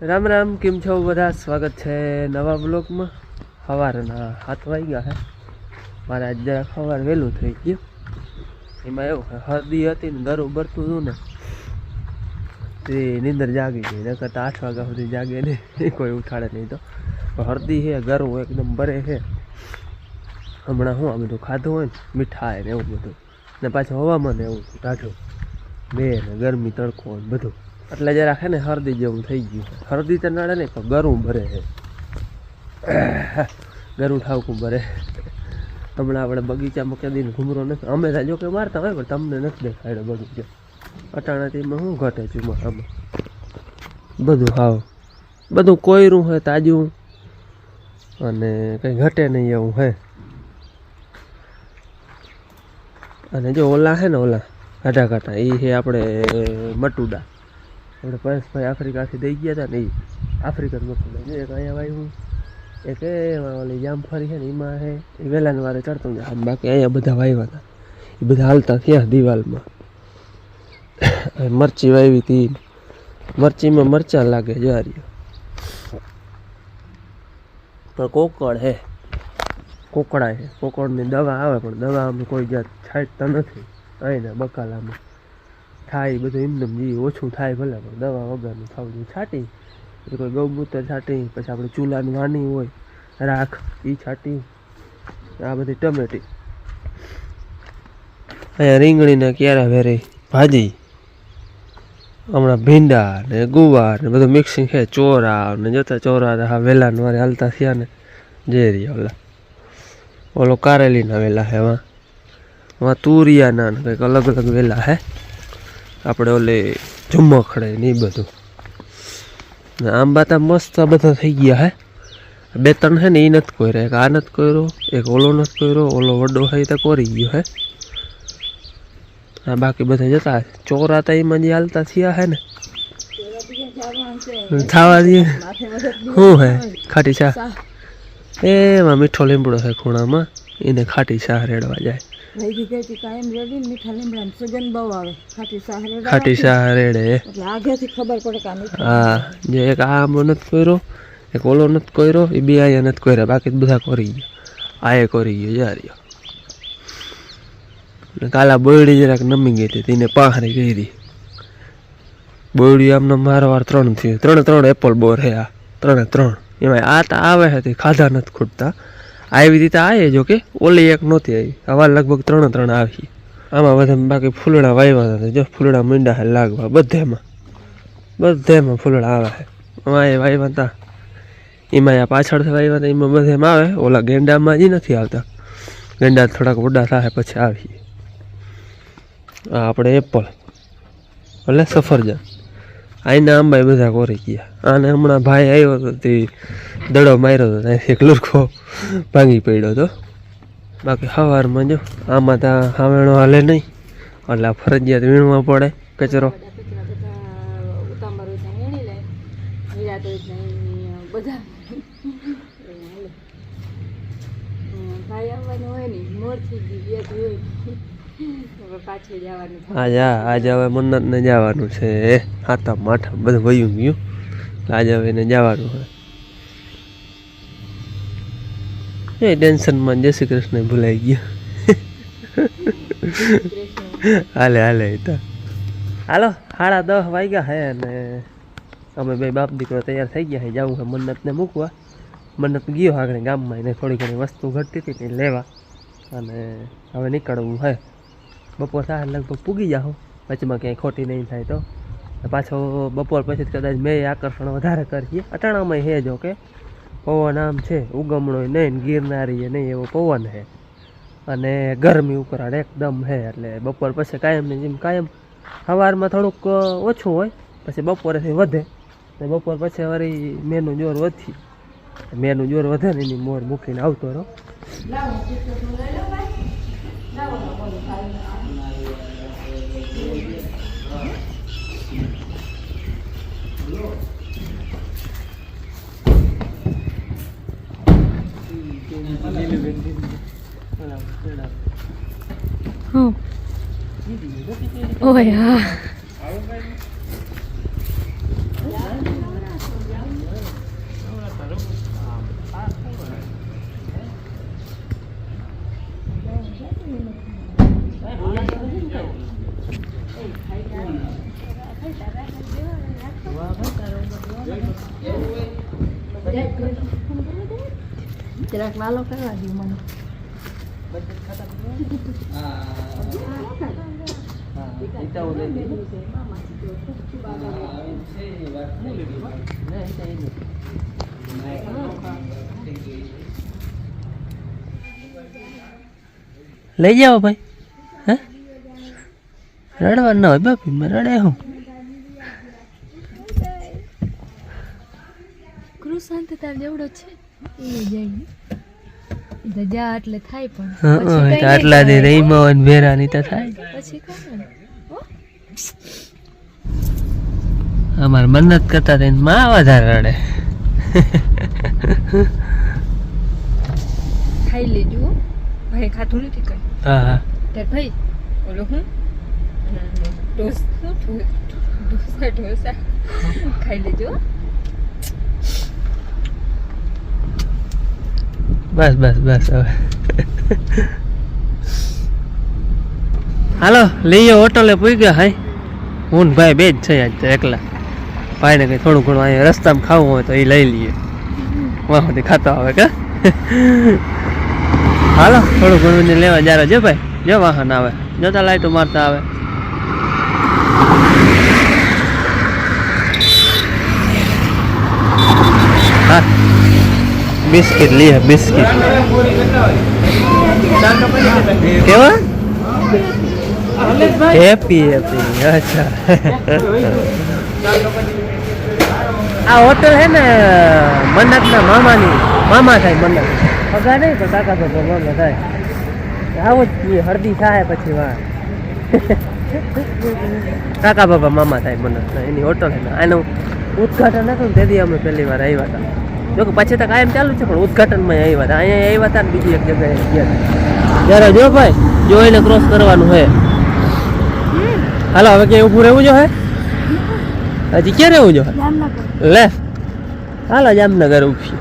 રામ રામ, કેમ છો બધા? સ્વાગત છે નવા બ્લોગમાં. સવારના 7 વાગ્યા છે. મારે આજ જરાક સવાર વહેલું થઈ ગયું. એમાં એવું કે હળદી હતી ને ગરું ભરતું હતું ને તે નીંદર જાગી ગઈ. ન કરતા 8 વાગ્યા સુધી જાગે નહીં, કોઈ ઉઠાડે નહીં. તો હળદી છે, ગરું એકદમ ભરે છે. હમણાં શું આ બધું ખાધું હોય ને, મીઠાઈ ને એવું બધું, ને પાછું હવામાન એવું ટાઢું બે ને ગરમી તડકો ને બધું, એટલે જરાક છે ને હળદી જેવું થઈ ગયું. હળદી તો નડે નહીં, પણ ગરું ભરે છે. ગરું ઠાવકું ભરે. હમણાં આપણે બગીચામાં કદીને ઘૂમરો નથી. અમે જો કે મારતા હોય, પણ તમને નથી દેખાડ્યો બગીચો. અટાણાથીમાં શું ઘટે છે આમાં? બધું હાવ બધું કોયરું હોય, તાજું, અને કંઈ ઘટે નહીં એવું હે. અને જો ઓલા છે ને, ઓલા ઘાટા ઘાટા, એ છે આપણે મટુડા. આપણે પરેશભાઈ આફ્રિકાથી દઈ ગયા હતા ને, એ આફ્રિકન મટુડા. એક અહીંયા વાયું, એક ઓલી જામફળી છે ને એમાં છે, એ વહેલાને વારે ચડતું જાય. બાકી અહીંયા બધા વાવ્યા હતા, એ બધા હાલતા થયા દિવાલમાં. મરચી વાવી હતી, મરચીમાં મરચાં લાગે જારી. પણ કોકડ હે, કોકડા છે. કોકડની દવા આવે, પણ દવા અમે કોઈ જાત છાંટતા નથી. અહીંના બકાલામાં થાય બધું એમને જે ઓછું થાય ભલે, પણ દવા વગરનું ખાવું છાંટી. પછી કોઈ ગૌમૂત્ર છાંટી, પછી આપણે ચૂલાની વાની હોય રાખ, એ છાંટી. આ બધી ટમેટી. અહીંયા રીંગણીને ક્યારા વેરી ભાજી. હમણાં ભીંડા ને ગુવાર ને બધું મિક્સિંગ છે. ચોરા ને જોતા ચોરા હા વેલા વારે હાલતા થયા ને જેરી. ઓલો કારેલીના વેલા હે, એમાં તુરિયાના ને કંઈક અલગ અલગ વેલા હે. આપણે ઓલે ઝુમ્મખડે ને એ બધું. આંબા તા મસ્ત બધા થઈ ગયા હે. 2-3 હે ને એ નથી કોર્યા. એક આ નથી કોર્યો, એક ઓલો નથી કોર્યો. ઓલો વડો હોય તો કોરી ગયો હે. હા, બાકી બધા જતા ચોરા તા એમાં જે હાલતા થયા હે ને ખાવા દઈએ. શું હે? ખાટી ચા. એમાં મીઠો લીમડો છે ખૂણામાં, એને ખાટી ચા રેડવા જાય. ખાટી ચા રેડે. હા, જે એક આ આંબો નથી કોર્યો, એક ઓલો નથી કોર્યો, એ બે અહીંયા નથી કોર્યા. બાકી બધા કોરી ગયા. આ એ કોરી ગયો જારી. કાલા બોયડી જરાક નમી ગઈ હતી, તેને પાહરી કરી. બોયડી આમને મારવાર 3 થયું. 3 એપલ બોર હે. આ 3 એમાં આ તો આવે છે, ખાધા નથી ખૂટતા. આવી રીતે આવે, જો કે ઓલી એક નહોતી આવી. આવા લગભગ 3 આવી. આમાં બધા બાકી ફૂલડા વાવ્યા હતા. જો ફૂલડા મીંડા હે લાગવા બધેમાં ફૂલડા આવે છે. આમાં એ વાવ્યા હતા, એમાં આ પાછળથી વાવ્યા હતા, એમાં બધેમાં આવે. ઓલા ગેંડામાં જ નથી આવતા. ગેંડા થોડાક વડા થાય પછી આવી. આપણે એપલ એટલે સફરજન. આઈના આંબા બધા કોરી ગયા. આને હમણાં ભાઈ આવ્યો હતો, તે દડો માર્યો હતો, ત્યાંથી એક લુરખો ભાંગી પડ્યો હતો. બાકી સવારમાં જો આમાં ત્યાં હાવેણો હાલે નહીં, એટલે ફરજિયાત વીણવા પડે કચરો. આજે હવે મન્નતને જવાનું છે. હાથમ માઠમ બધું વયું ગયું. આજે હવે એને જવાનું હોય. એ ટેન્શનમાં જય શ્રી કૃષ્ણ ભૂલાઈ ગયો. હાલે તો હાલો. 10:30 વાગ્યા હે અને અમે બે બાપ દીકરો તૈયાર થઈ ગયા છે. જવું છે મન્નતને મૂકવા. મન્નત ગયો આગળ ગામમાં, એને થોડી ઘણી વસ્તુ ઘટતી હતી ને લેવા, અને હવે નીકળવું છે. બપોર થાય લગભગ પૂગી જાઓ, વચમાં ક્યાંય ખોટી નહીં થાય તો. પાછો બપોર પછી કદાચ મેં આકર્ષણ વધારે કરીએ. અટાણામાં હે, જો કે પવન આમ છે, ઉગમણો નહીં, ગિરનારી નહીં એવો પવન છે, અને ગરમી ઉકળાટ એકદમ છે. એટલે બપોર પછી કાયમની જેમ કાયમ સવારમાં થોડુંક ઓછું હોય, પછી બપોરેથી વધે, ને બપોર પછી વળી મેનું જોર વધી. મેનું જોર વધે ને એની મોર મૂકીને આવતો રહો. Oh ya. જરાક વાલો કરવા દઉં મને. લઈ જાઓ ભાઈ. હે રડવા ન હોય બાપી, મેં રડે હું કૃષાંત તાર જેવડો છે એ જાય જા એટલે થાય પણ આટલા દે રહીમાં ભેરાની તો થાય પછી અમારે મન્નત કરતા થઈને માં વધારે રડે. ખાઈ લેજો ભાઈ, ખાતું નથી કઈ. હા હા તાર ભાઈ ઓલો હું ઢોસા ખાઈ લેજો. બસ બસ બસ હવે હાલો લઈએ હોટલે પૂઈ ગયા. હાય હું ભાઈ બે જ છે આજ તો એકલા. ભાઈને કંઈ થોડું ઘણું અહીંયા રસ્તામાં ખાવું હોય તો એ લઈ લઈએ, વાહથી ખાતા આવે કે. હાલો થોડું ઘણું લેવા જારો જો ભાઈ, જો વાહન આવે જોતા લાઈટો મારતા આવે. હા બિસ્કિટ લીએ બિસ્કિટ કેવા હેપી હેપી. અચ્છા આ હોટલ હે ને મન્નતના મામા થાય. મન્નત પગા નહીં પણ કાકા તો મામા થાય. આવું જ હળદી થાય પછી વા કાકા બાપા મામા થાય મન્નતના. એની હોટલ છે ને આનું ઉદઘાટન હતું ને તેથી અમે પહેલી વાર આવ્યા હતા. જોકે પછી તો કાયમ ચાલુ છે પણ ઉદઘાટનમાં આવ્યા હતા. અહીંયા આવ્યા હતા ને બીજી એક જગ્યાએ ગયા હતા. જ્યારે જો ભાઈ જોઈને ક્રોસ કરવાનું હે. હાલો હવે ક્યાંય ઊભું રહેવું જો હે? હજી ક્યાં રહેવું જો? લે હાલો જામનગર ઉભી.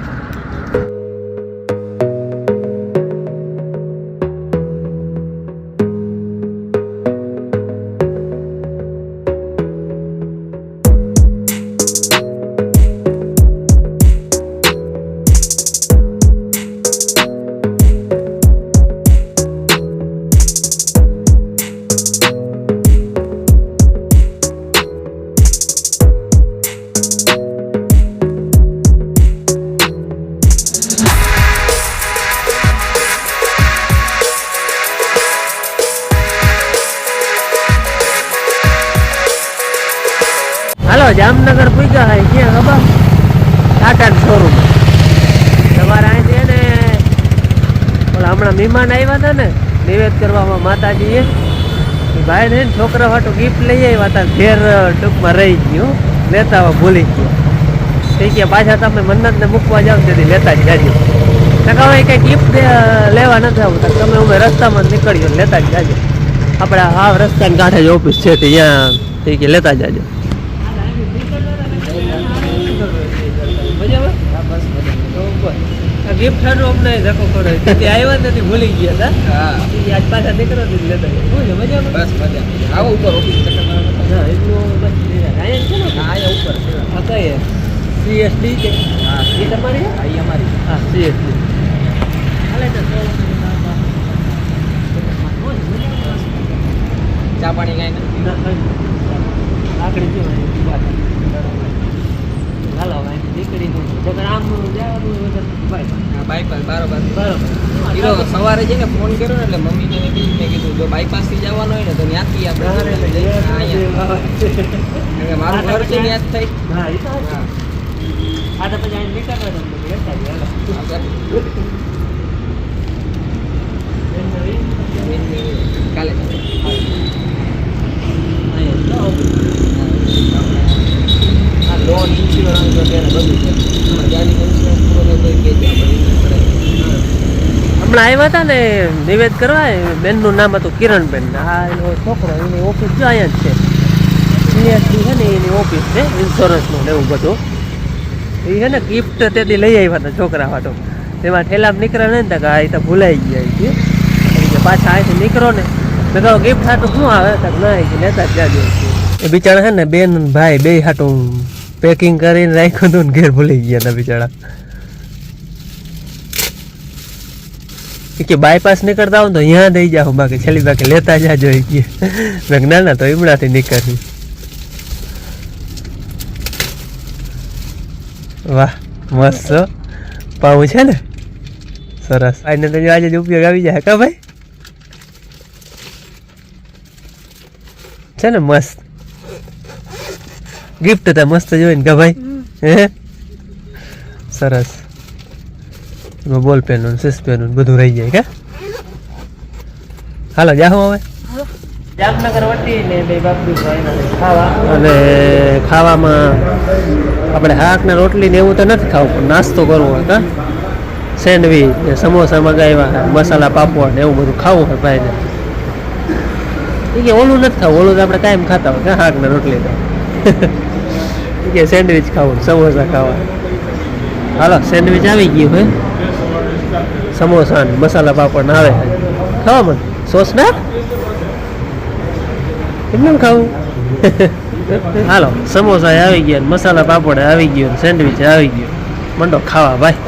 હાલો જામનગર પૂગ્યા હોય ક્યાં ખબર? ટાટા શોરૂમ. તમારે અહીંથી ને ઓલા હમણાં મહેમાન આવ્યા હતા ને નિવેદ કરવામાં માતાજીએ, એ ભાઈ ને છોકરા વાટો ગિફ્ટ લઈ આવ્યા હતા. ઘેર ટૂંકમાં રહી ગયું, લેતા હોય ભૂલી ગયો. થઈ ગયા પાછા તમે મન્નતને મૂકવા જાવ તેથી લેતા જ જાજો. કાકા હવે કંઈ ગિફ્ટ લેવા નથી આવતા, તમે અમે રસ્તામાં નીકળ્યો લેતા જ જાજો. આપણે આ રસ્તાની કાંઠે જ ઓફિસ છે ત્યાં થઈ ગયા લેતા જાજો. ગિફ્ટ અમને ધક્કો પડે આવ્યા નથી, ભૂલી ગયા હતા. આજ પાછા નીકળો લેતા બસ મજા આવો ઉપર ઓફિસ ઉપર CSD છે. હા એ તમારી? હા એ અમારી. હા CSD. ચા પાણી લઈને આકડી હાલો નીકળી આમ બાયપાસ બરોબર. સવારે જઈને ફોન કર્યો ને એટલે મમ્મીને મેં કીધું જો બાયપાસ થી જવાનું હોય ને તો ત્યાંથી આપણે મારું ઘર છે ત્યાં જ થઈ. હા તો પછી કાલે લોન ઇન્સ્યોરન્સ વગેરે બધું છે. હમણાં આવ્યા હતા ને નિવેદ કરવા, બેનનું નામ હતું કિરણબેન. આ એનો છોકરો, એની ઓફિસ જો અહીંયા જ છે. CSD છે ને એની ઓફિસ છે ઇન્સ્યોરન્સનું ને એવું બધું. એ છે ને ગિફ્ટ તેથી લઈ આવ્યા હતા છોકરા વાટો. તેમાં ઠેલામાં નીકળ્યા નહીં ને આ તો ભૂલાઈ ગયા છે. પાછા અહીંથી નીકળો ને મેં કહો ગિફ્ટ હાટું શું આવે તક ના લેતા જ જાજો. એ બિચારા છે ને બેન ભાઈ બે હાટું પેકિંગ કરીને રાખ્યું હતું ને ઘેર ભૂલી ગયા હતા બિચારા. કે બાયપાસ નીકળતા હોય તો અહીંયા દઈ જાઓ, બાકી છેલ્લી બાકી લેતા જાજો કે મેં ના તો ઈમડાથી નીકળી. વાહ મસ્ત પાઉં છે ને સરસ. આને તો આજે જ ઉપયોગ આવી જાય કા ભાઈ છે ને મસ્ત ગિફ્ટ હતા મસ્ત જોઈને કા ભાઈ હે સરસ. એમાં બોલ પેન સીસ પેન બધું રહી જાય કે હાલો જાઓ હવે જામનગર વટી ને બે બાપુ ખાવા. અને ખાવામાં આપણે શાક ને રોટલી ને એવું તો નથી ખાવું પણ નાસ્તો કરવો હોય કા સેન્ડવીચ ને સમોસા મગાવ્યા મસાલા પાપડ ને એવું બધું ખાવું હોય ભાઈને. એ કે ઓલું નથી ખાવું, ઓલું તો આપણે કાયમ ખાતા હોય કા શાક ને રોટલી તો. એ કે સેન્ડવીચ ખાવું સમોસા ખાવા. હાલો સેન્ડવીચ આવી ગયું હોય સમોસા ને મસાલા પાપડ ને આવે ખાવા મને સોસ ના કેમ ખાવું. હાલો સમોસા આવી ગયા મસાલા પાપડ આવી ગયો સેન્ડવીચ આવી ગયો મંડો ખાવા ભાઈ.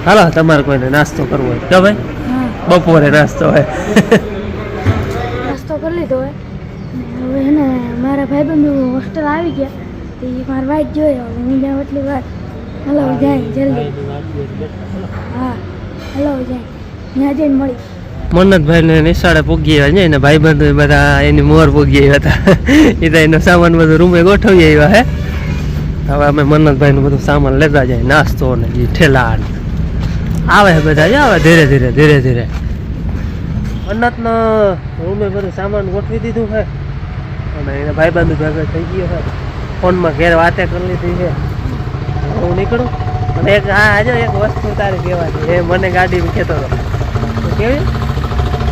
હાલો તમારે કોઈને નાસ્તો કરવો હોય કે ભાઈ બપોરે નાસ્તો હોય નાસ્તો કરી લીધો હોય હવે હે ને મારા ભાઈબંધુ હોસ્ટેલ આવી ગયા તો એ મારા વાઈટ જોયો હું ત્યાં એટલી વાર હલો જાય જલ્દી હા હલો જાય ત્યાં જઈને મળી. મન્નતભાઈ ને નિશાળે પૂગી આવ્યા છે એને ભાઈબંધો બધા એની મોર પૂગી આવ્યા હતા. એ તો એનો સામાન બધું રૂમે ગોઠવી આવ્યા હે. હવે અમે મન્નતભાઈ નું બધું સામાન લેતા જાય નાસ્તો ને એ ઠેલા આવે છે બધા આવે ધીરે ધીરે ધીરે ધીરે. મન્નત નો રૂમે બધું સામાન ગોઠવી દીધું છે અને એના ભાઈબંધુ ભેગા થઈ ગયો છે. ફોનમાં ઘેર વાતે કરી લીધી છે. હું નીકળું અને એક હા આજે એક વસ્તુ તારે કહેવાની એ મને ગાડી કહેતો હતો કેવી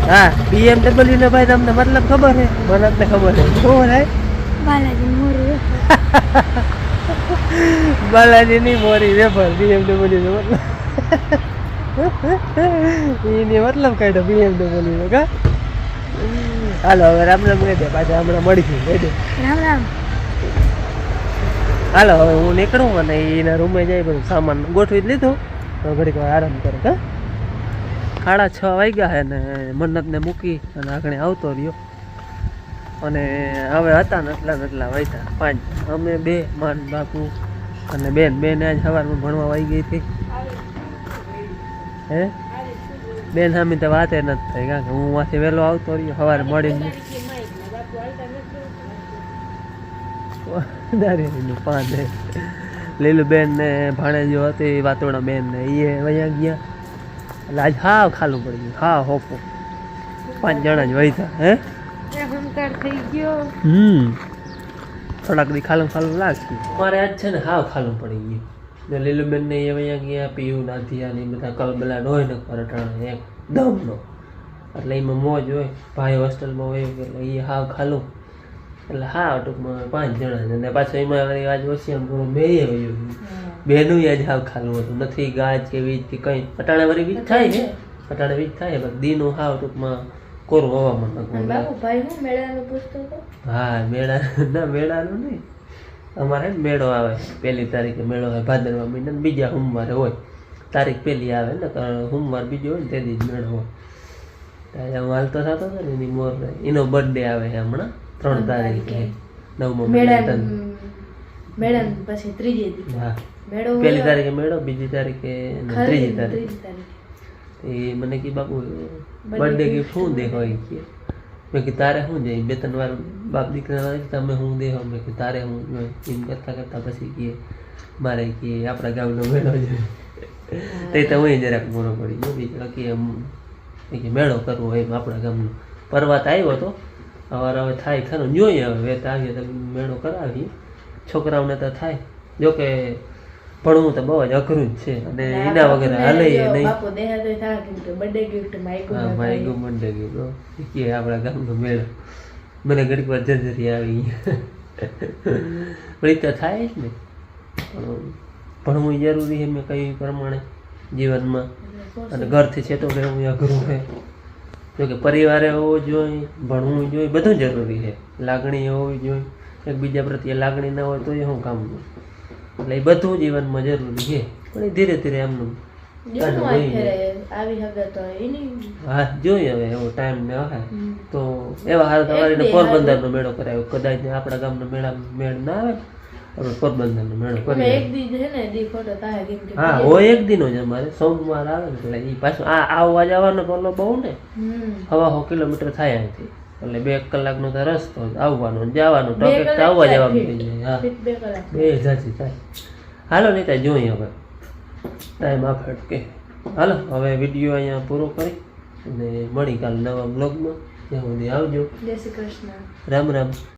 હા BMW ને ભાઈ તમને મતલબ ખબર છે મને જ ખબર છે શું છે બાલાજી મોરી બાલાજી ની મોરી વેફર BMW નો મતલબ એની મતલબ કાઢો BMW નો કા. હાલો હવે રામ રામ કહી દે પાછા હમણાં મળીશું રામ રામ. હાલો હવે હું નીકળું અને એના રૂમે જઈ બધું સામાન ગોઠવી જ લીધું તો ઘડીક વાર આરામ કરે કા. 6:30 વાગ્યા છે ને મન્નતને મૂકી અને આગળ આવતો રહ્યો અને હવે હતા ને એટલા વાગ્યા 5. અમે બે માન બાપુ અને બેન આજ સવારમાં ભણવા આવી ગઈ હતી હે બેન સામે તો વાતે નથી થઈ કારણ કે હું વાંથી વહેલો આવતો રહ્યો સવારે મળીને લીલું બેન ને ભાણેજો હતી વાતોડા બેન ને એ વયા ગયા એટલે આજ હાવ ખાલું પડી ગયું હાવ હોપો 5 જણા જ વહીતા હે થઈ ગયો થોડાક દી ખાલું લાગશે. મારે આજ છે ને હાવ ખાલું પડી ગયું ને લીલું બેન ને એ વયા ગયા પીયું નાથિયા ને બધા કલબલા હોય ને પરટાણા એક દમનો એટલે એમાં મોજ હોય ભાઈ હોસ્ટેલમાં હોય એટલે એ હાવ ખાલું એટલે હા ટૂંકમાં 5 જણા ને પાછો એમાં આજ ઓછિયામાં પૂરું બે વયું બેનું આજ હાવ ખાલું હતું નથી ગાજ કે વીજ કે કંઈ અટાણે વળી વીજ થાય છે અટાણે વીજ થાય પણ દીનું હાવ ટૂંકમાં કોરું હવામાન હા મેળાનું નહીં અમારે મેળો આવે 1 તારીખે મેળો હોય ભાદરવા મહિના બીજા સોમવારે હોય તારીખ 1 આવે ને સોમવાર બીજો હોય ને તે દી મેળો હોય ત્યારે હું હાલતો થતો હતો ને એની મોર એનો બર્થડે આવે છે હમણાં 3 તારીખે 9મા મેળા પછી ત્રીજી હા 1 તારીખે મેળો 2 તારીખે ને 3 તારીખે એ મને કે બાપુ બર્થડે ગિફ્ટ શું દેખો એ કે મેં કે તારે શું જાય 2-3 વાર બાપ દીકરા તમે શું દેખો મેં કે તારે શું જોઈએ એમ કરતા પછી કે મારે કે આપણા ગામનો મેળો છે તે તો હું જરાક મોડો પડી ગયો બીજો કે મેળો કરવો એમ આપણા ગામનો પર્વત આવ્યો હતો હવે થાય ખરું જોઈએ હવે વેત આવીએ તો મેળો કરાવીએ છોકરાઓને તો થાય જોકે ભણવું તો બહુ જ અઘરું જ છે અને એના વગર હાલે નહીં બર્થડે ગિફ્ટ કે આપણા ગામનો મેળો મને ઘડીક વાર જર્જરી આવી પણ એ તો થાય જ ને ભણવું જરૂરી છે મેં કઈ પ્રમાણે જીવનમાં અને ઘરથી છેટો રહેવું અઘરું છે જોકે પરિવારે હોવો જોઈએ ભણવું જોઈએ બધું જરૂરી છે લાગણી હોવી જોઈએ એકબીજા પ્રત્યે લાગણી ના હોય તો એ શું કામનું. એટલે એ બધું જીવનમાં જરૂરી છે, પણ એ ધીરે ધીરે એમનું હા જોઈએ હવે એવો ટાઈમ ને આવે તો એવા હાલ તમારી પોરબંદરનો મેળો કરાયો. કદાચ આપણા ગામનો મેળ ના આવે આપણે પોરબંદરનો મેળો કરીએ. હા હોય એક દિન જ અમારે સોમવાર આવે ને એટલે એ પાછું આવવા જવાનો ટોલો બહુ ને 1.5 કિલોમીટર થાય અહીંથી, એટલે 2 કલાકનો તો રસ્તો આવવાનો જવાનો ટોકેટ આવવા જવાનું થઈ જાય. હા 2 જાજી થાય. હાલો નહીં ત્યાં જોઈએ હવે ટાઈમ આપે કે. હાલો હવે વિડીયો અહીંયા પૂરો કરી અને મળી કાલ નવા બ્લોગમાં. ત્યાં સુધી આવજો. જય શ્રી કૃષ્ણ. રામ રામ.